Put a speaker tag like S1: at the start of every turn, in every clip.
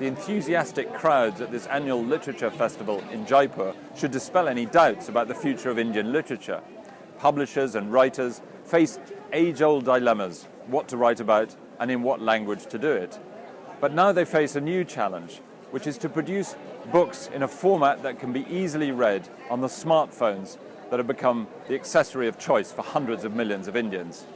S1: the enthusiastic crowds at this annual literature festival in Jaipur should dispel any doubts about the future of Indian literature. Publishers and writers face age-old dilemmas, what to write about and in what language to do it. But now they face a new challenge, which is to produce books in a format that can be easily read on the smartphones that have become the accessory of choice for hundreds of millions of Indians.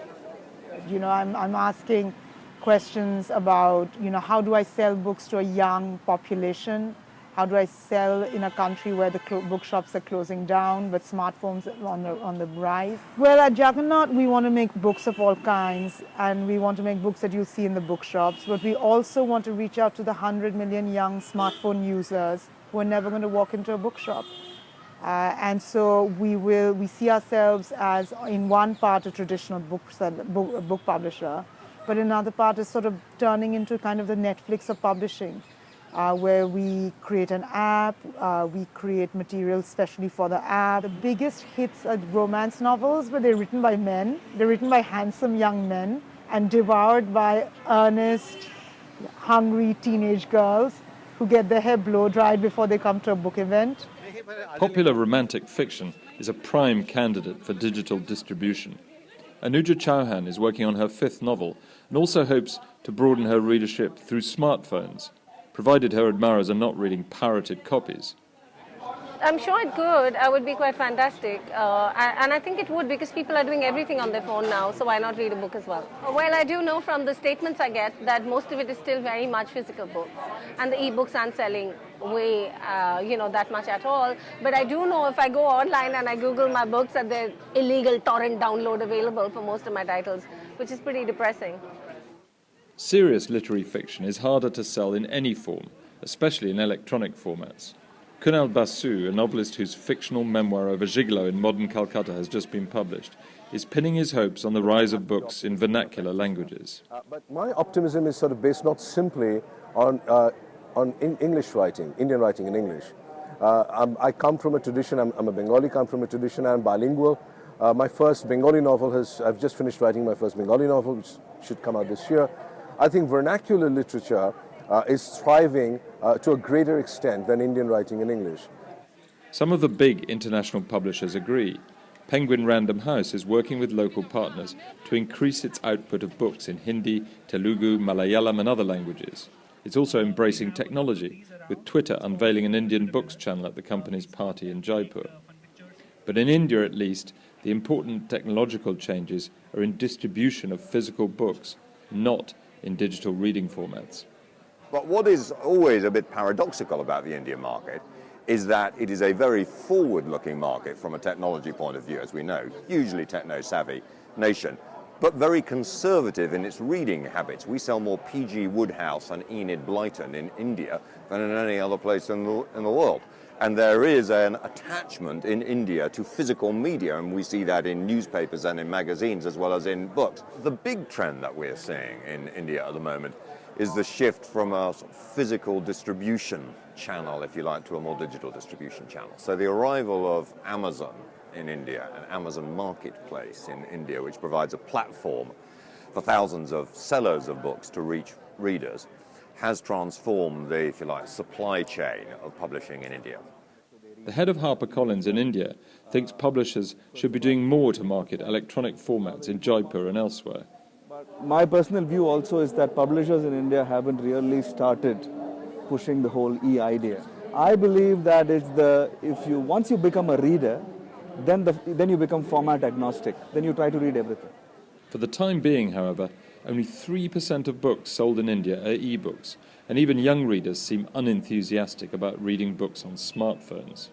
S2: You know, I'm asking questions about, how do I sell books to a young population? How do I sell in a country where the bookshops are closing down, with smartphones on the rise? Well, at Jagannath, we want to make books of all kinds, and we want to make books that you see in the bookshops, but we also want to reach out to the 100 million young smartphone users who are never going to walk into a bookshop. And so we see ourselves as, in one part, a traditional book publisher, but another part is sort of turning into kind of the Netflix of publishing, where we create an app, we create material especially for the app. The biggest hits are romance novels, but they're written by men. They're written by handsome young men and devoured by earnest, hungry teenage girls who get their hair blow-dried before they come to a book event.
S1: Popular romantic fiction is a prime candidate for digital distribution. Anuja Chauhan is working on her 5th novel and also hopes to broaden her readership through smartphones, provided her admirers are not reading pirated copies.
S3: I'm sure it could. It would be quite fantastic. And I think it would, because people are doing everything on their phone now, so why not read a book as well? Well, I do know from the statements I get that most of it is still very much physical books, and the e-books aren't selling way, that much at all. But I do know if I go online and I Google my books, that there's illegal torrent download available for most of my titles, which is pretty depressing.
S1: Serious literary fiction is harder to sell in any form, especially in electronic formats. Kunal Basu, a novelist whose fictional memoir over Gigolo in modern Calcutta has just been published, is pinning his hopes on the rise of books in vernacular languages.
S4: But my optimism is sort of based not simply on English writing, Indian writing in English. I come from a tradition, I'm a Bengali, come from a tradition, I'm bilingual. My first Bengali novel I've just finished writing my first Bengali novel, which should come out this year. I think vernacular literature is thriving to a greater extent than Indian writing in English.
S1: Some of the big international publishers agree. Penguin Random House is working with local partners to increase its output of books in Hindi, Telugu, Malayalam and other languages. It's also embracing technology, with Twitter unveiling an Indian books channel at the company's party in Jaipur. But in India at least, the important technological changes are in distribution of physical books, not in digital reading formats.
S5: But what is always a bit paradoxical about the Indian market is that it is a very forward-looking market from a technology point of view, as we know, hugely techno-savvy nation, but very conservative in its reading habits. We sell more P.G. Wodehouse and Enid Blyton in India than in any other place in the world. And there is an attachment in India to physical media, and we see that in newspapers and in magazines as well as in books. The big trend that we're seeing in India at the moment is the shift from a sort of physical distribution channel, if you like, to a more digital distribution channel. So the arrival of Amazon in India, an Amazon marketplace in India, which provides a platform for thousands of sellers of books to reach readers, has transformed the, if you like, supply chain of publishing in India.
S1: The head of HarperCollins in India thinks publishers should be doing more to market electronic formats in Jaipur and elsewhere.
S6: My personal view also is that publishers in India haven't really started pushing the whole e-idea. I believe that once you become a reader, then you become format agnostic. Then you try to read everything.
S1: For the time being, however, only 3% of books sold in India are e-books, and even young readers seem unenthusiastic about reading books on smartphones.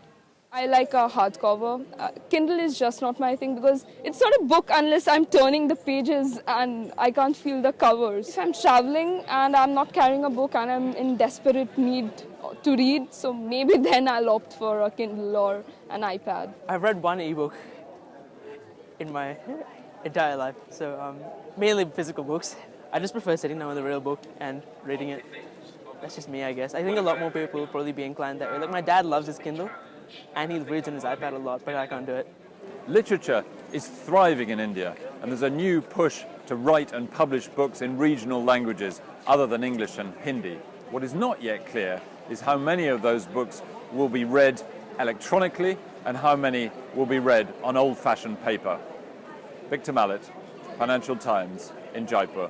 S7: I like a hardcover. Kindle is just not my thing because it's not a book unless I'm turning the pages and I can't feel the covers. If I'm traveling and I'm not carrying a book and I'm in desperate need to read, so maybe then I'll opt for a Kindle or an iPad.
S8: I've read one ebook in my entire life, so mainly physical books. I just prefer sitting down with a real book and reading it. That's just me, I guess. I think a lot more people will probably be inclined that way. Like, my dad loves his Kindle, and he reads on his iPad a lot, but I can't do it.
S1: Literature is thriving in India, and there's a new push to write and publish books in regional languages other than English and Hindi. What is not yet clear is how many of those books will be read electronically and how many will be read on old-fashioned paper. Victor Mallet, Financial Times in Jaipur.